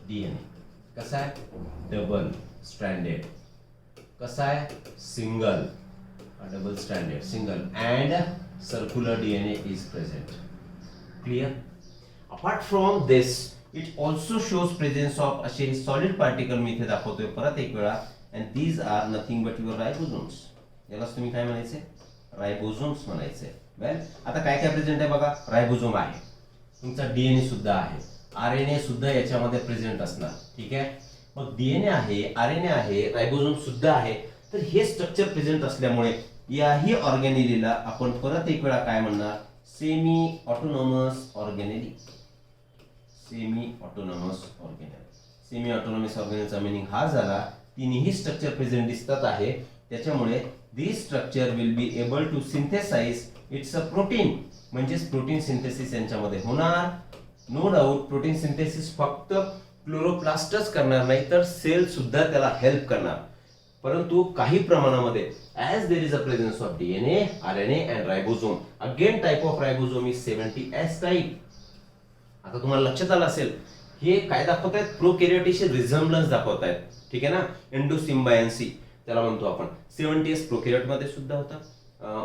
DNA. कसा आहे, डबल स्ट्रँडेड. कसा आहे, single, double stranded, single, and circular DNA is present. Clear. Apart from this it also shows presence of असे सॉलिड पार्टिकल मी इथे दाखवतोय परत एक वेळा. And these are nothing but your ribosomes. यालाच तुम्ही काय म्हणायचे, रायबोझोम्स म्हणायचे. वेल, आता काय काय प्रेझेंट आहे बघा. रायबोझोम आहे, तुमचा डीएनए सुद्धा आहे, आरएनए सुद्धा याच्यामध्ये प्रेझेंट असणार. ठीक आहे. मग डीएनए आहे, आरएनए आहे, रायबोझोम सुद्धा आहे. तर हे स्ट्रक्चर प्रेझेंट असल्यामुळे याही ऑर्गॅनेलीला आपण परत एक वेळा काय म्हणणार, semi autonomous organelle. Semi autonomous organelle. Semi autonomous ऑर्गॅनेलचा मिनिंग हा झाला, तिन्ही स्ट्रक्चर प्रेझेंट दिसतात आहे, त्याच्यामुळे this structure will be able to synthesize its a protein. म्हणजेच प्रोटीन सिंथेसिस यांच्यामध्ये होणार. नो डाऊट प्रोटीन सिंथेसिस फक्त क्लोरोप्लास्टच करणार नाही तर सेल सुद्धा त्याला हेल्प करणार. परंतु काही प्रमाणामध्ये as there is a presence of DNA, RNA and ribosome. Again type of ribosome is 70S type. आता तुम्हाला लक्षात आलं असेल, हे काय दाखवतायत, प्रोकॅरियोटिकशी रिझम्बलन्स दाखवतायत. ठीक आहे ना, एंडोसिम्बायन्सी त्याला म्हणतो आपण. 70S प्रोकॅरियोट मध्ये सुद्धा होता,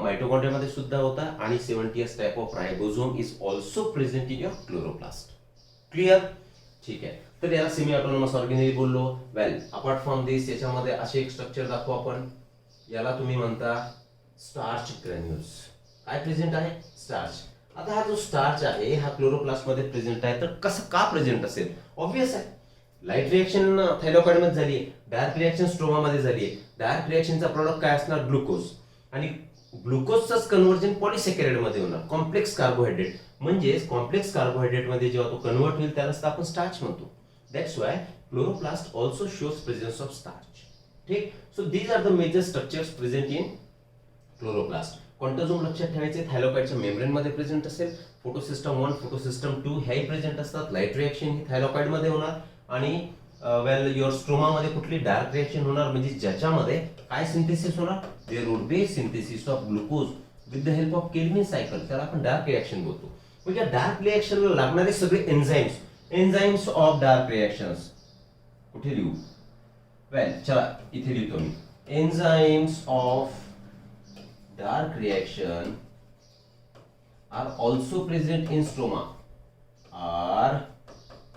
मायटोकॉन्ड्रिया मध्ये सुद्धा होता, आणि 70S type of ribosome is also present in your chloroplast. Clear. ठीक आहे. तर याला सेमी ऑटोनॉमस ऑर्गॅनेल बोललो. वेल, अपार्ट फ्रॉम दिस याच्यामध्ये असे एक स्ट्रक्चर दाखवू आपण. याला तुम्ही म्हणता स्टार्च ग्रॅन्युल्स. काय प्रेझेंट आहे, स्टार्च. आता हा जो स्टार्च आहे हा क्लोरोप्लास्ट मध्ये प्रेझेंट आहे. तर कसं का प्रेझेंट असेल, ऑब्वियस आहे. लाईट रिएक्शन थायलॉइड मध्ये झाली आहे, डार्क रिएक्शन स्ट्रोमा मध्ये झाली आहे. डार्क रिएक्शनचा प्रोडक्ट काय असणार, ग्लुकोज, आणि ग्लुकोजचाच कन्व्हर्जन पॉलिसॅकॅराइड मध्ये होणार, कॉम्प्लेक्स कार्बोहायड्रेट. म्हणजेच कॉम्प्लेक्स कार्बोहायड्रेट मध्ये जेव्हा तो कन्वर्ट होईल त्यालाच आपण स्टार्च म्हणतो. That's why chloroplast also shows presence of starch. ठीक. So these are the major structures present in chloroplast. Quantosome लक्षात ठेवायचे, थायलॉइडच्या मेम्ब्रेन मध्ये प्रेझेंट असेल. फोटोसिस्टम 1, फोटोसिस्टम 2 हेही प्रेझेंट असतात. लाईट रिएक्शन ही थायलॉइड मध्ये होणार, आणि वेल युअर स्ट्रोमा मध्ये कुठली डार्क रिएक्शन होणार, म्हणजे ज्याच्यामध्ये काय सिंथेसिस होणार, there would be synthesis of glucose with the help of Calvin cycle. त्याला आपण डार्क रिएक्शन बोलतो. म्हणजे डार्क रिएक्शनला लागणारे सगळे एन्झाइम्स ऑफ डार्क रिएक्शन्स कुठे लिहू, वेल चला इथे लिहितो मी. Enzymes of dark reaction are also present in stroma. R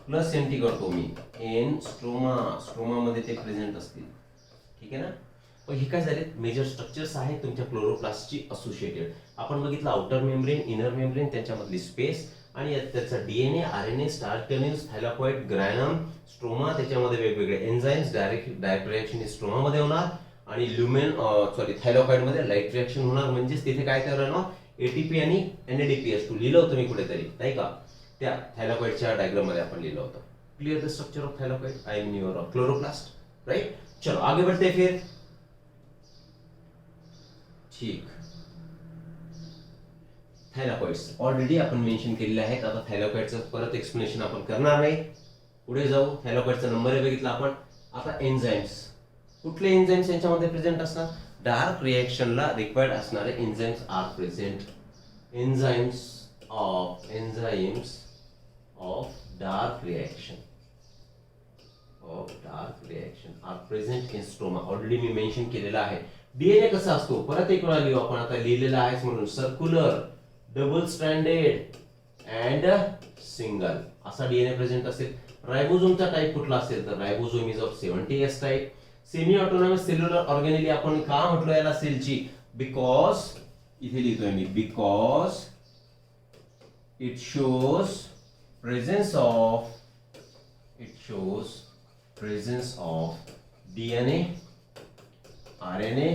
plus anti करतो मी, इन स्ट्रोमा मध्ये ते प्रेझेंट असतील. ठीक आहे ना. पण हे काय झाले, मेजर स्ट्रक्चर्स आहेत तुमच्या क्लोरोप्लास्टची असोसिएटेड. आपण बघितलं आउटर मेम्ब्रेन, इनर मेम्ब्रेन, त्यांच्यामधली स्पेस, आणि त्याचा DNA, RNA, starch granules, thylakoid, granum, stroma, त्याच्यामध्ये वेगवेगळे एन्झाइम्स. डायरेक्ट रिएक्शन स्ट्रोमा मध्ये होणार, आणि थायलॉइड मध्ये लाईट रिएक्शन होणार. म्हणजेच तिथे काय तयार होणार, एटीपी आणि NADPH2 लिहिलं होतं मी कुठेतरी, नाही का, त्या थायलॉइडच्या डायग्राम मध्ये आपण लिहिलं होतं. Clear the structure of thylakoid, I mean your chloroplast, right. चलो आगे बढ़ते हैं फिर. ठीक. थायलॉइड्स ऑलरेडी आपण मेन्शन केलेले आहेत. आता थायलॉइडचं परत एक्सप्लेनेशन आपण करणार नाही. पुढे जाऊ. थायलॉइडचा नंबर बघितला आपण. आता एन्झाइम्स, कुठले एन्झाइम्स यांच्यामध्ये प्रेझेंट असणार, डार्क रिएक्शनला रिक्वायर्ड असणारे enzymes are present. Enzymes of dark reaction are present in stroma. Already मी मेन्शन केलेला आहे. डीएनए कसा असतो परत एक वेळा लिहू आपण. आता लिहिलेला आहे म्हणून circular, double stranded and single असा डीएनए प्रेझेंट असेल. रायबोझोमचा टाइप कुठला असेल तर ribosome is of 70S type. Semi autonomous cellular organelle आपण का म्हटलो याला सेलची, बिकॉज इथे लिहितोय मी, because it shows presence of DNA, RNA,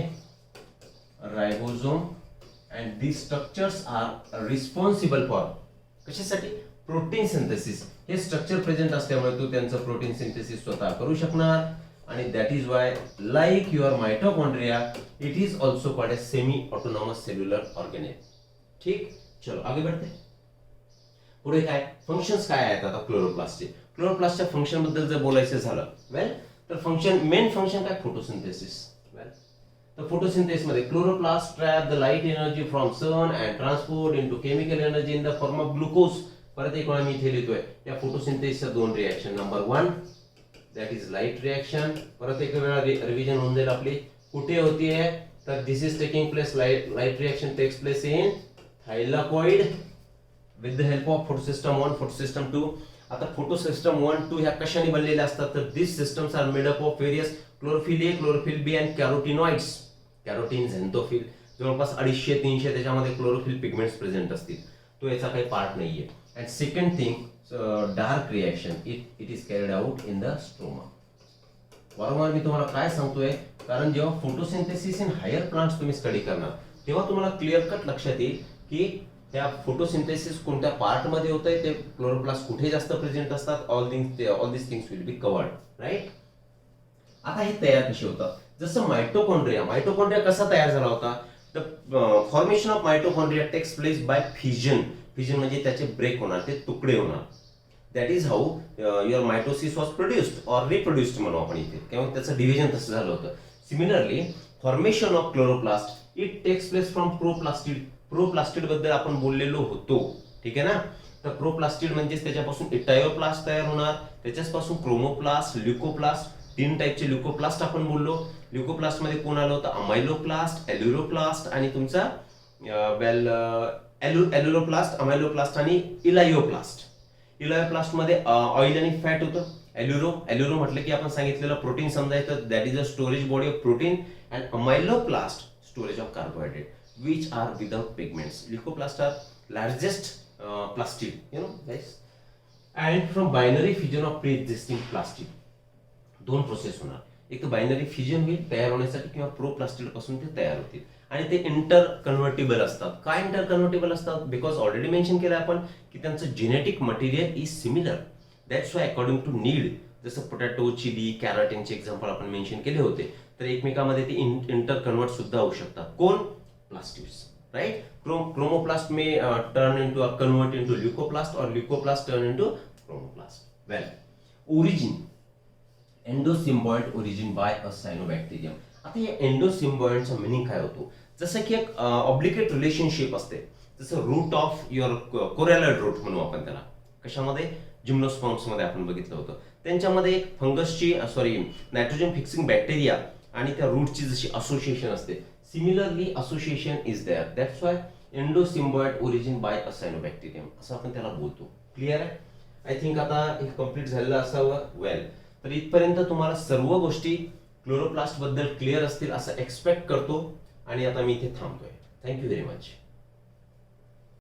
ribosome, and these structures are responsible for कशासाठी, प्रोटीन सिंथेसिस. हे स्ट्रक्चर प्रेझेंट असल्यामुळे तो त्यांचं प्रोटीन सिंथेसिस स्वतः करू शकणार. आणि that is why like your mitochondria it is also called as semi autonomous cellular organelle. ठीक. चलो आगे बढ़ते. पुढे काय फंक्शन्स काय आहेत आता क्लोरोप्लास्टचे. क्लोरोप्लास्टच्या फंक्शन बद्दल जर बोलायचं झालं, वेल तर मेन फंक्शन काय, फोटोसिंथेसिस. The photosynthesis मध्ये chloroplast trap the light energy from sun and transport into chemical energy in the form of glucose. परत एक वेळा मी इथे लिहितोय, या फोटोसिंथेसिसच्या दोन reaction. Number 1 that is light reaction. परत एक वेळा रिव्हिजन होऊन जाईल आपली. कुठे होतीये तर this is taking place, light reaction takes place in thylakoid with the help of photosystem 1, photosystem 2. आता फोटोसिस्टम 1, 2 ह्या कशाने बनलेल्या असतात तर this systems are made up of various chlorophyll A, chlorophyll B and carotenoids. Carotene, xanthophyll, जवळपास 250-300 त्याच्यामध्ये क्लोरोफिल पिगमेंट्स प्रेझेंट असतील. तो याचा काही पार्ट नाहीये. And second thing, dark reaction it is carried out in the stroma. वारंवार मी तुम्हाला काय सांगतोय, कारण जेव्हा फोटोसिंथेसिस इन हायर प्लांट्स तुम्ही स्टडी करणार तेव्हा तुम्हाला क्लिअर कट लक्षात येईल की त्या फोटोसिंथेसिस कोणत्या पार्ट मध्ये होतंय, ते क्लोरोप्लास्ट कुठे जास्त प्रेझेंट असतात. All this things will be covered, right. आता हे तयार कसे होतात, जसं मायटोकॉन्ड्रिया कसा तयार झाला होता. The formation of mitochondria takes place by fission. Fission म्हणजे त्याचे ब्रेक होणार, ते तुकडे होणार. That is how your mitosis was produced or reproduced म्हणू आपण इथे, किंवा त्याचं डिव्हिजन तसं झालं होतं. Similarly formation of chloroplast it takes place from proplastid. Proplastid बद्दल आपण बोललेलो होतो, ठीक आहे ना. तर प्रोप्लास्टिड म्हणजे त्याच्यापासून इटायोप्लास्ट तयार होणार, त्याच्यापासून क्रोमोप्लास्ट, ल्युकोप्लास्ट, 3 टाईपचे ल्युकोप्लास्ट आपण बोललो. ल्युकोप्लास्ट मध्ये कोण आलं होतं, अमायलोप्लास्ट, एल्युरोप्लास्ट आणि तुमचा एल्युरोप्लास्ट, अमायलोप्लास्ट आणि इलायोप्लास्ट. इलायोप्लास्ट मध्ये ऑइल आणि फॅट होतं. एल्युरो म्हटलं की आपण सांगितलेलं प्रोटीन समजायचं, that is a storage body of protein. And amyloplast storage of carbohydrate which are without pigments. Leucoplasts are largest plastid, you know guys. And from binary fission of pre-existing plastid, दोन प्रोसेस होणार. एक तर बायनरी फिजन होईल तयार होण्यासाठी, किंवा प्रोप्लास्टिड पासून ते तयार होतील. आणि ते इंटर कन्व्हर्टेबल असतात. काय इंटर कन्व्हर्टेबल असतात, बिकॉज ऑलरेडी मेन्शन केलं आपण की त्यांचं genetic material is similar. That's why according to need, जसं पोटॅटो, चिली, कॅरटचे एक्झाम्पल आपण मेन्शन केले होते, तर एकमेकांमध्ये ते इंटर कन्वर्ट सुद्धा होऊ शकतात. कोण, plastids, right? Chromoplast may convert into leucoplast, or leucoplast turn into chromoplast. Well, origin, endosymbiote origin by a cyanobacterium. आता या एंडोसिम्बायोटचा मिनिंग काय होतो, जसं की एक ऑब्लिगेट रिलेशनशिप असते, जसं रूट ऑफ युअर कोरॅलॉइड रूट म्हणू आपण त्याला. कशामध्ये, जिम्नोस्पर्म्स मध्ये आपण बघितलं होतं. त्यांच्यामध्ये एक फंगसची नायट्रोजन फिक्सिंग बॅक्टेरिया आणि त्या रूटची जशी असोसिएशन असते, similarly association is there. That's why endosymbiont origin by a cyanobacterium असं आपण त्याला बोलतो. क्लिअर आहे. आय थिंक आता हे कम्प्लीट झालेलं असावं. वेल, तर इथपर्यंत तुम्हाला सर्व गोष्टी क्लोरोप्लास्ट बद्दल क्लिअर असतील असं एक्सपेक्ट करतो, आणि आता मी इथे थांबतोय. Thank you very much.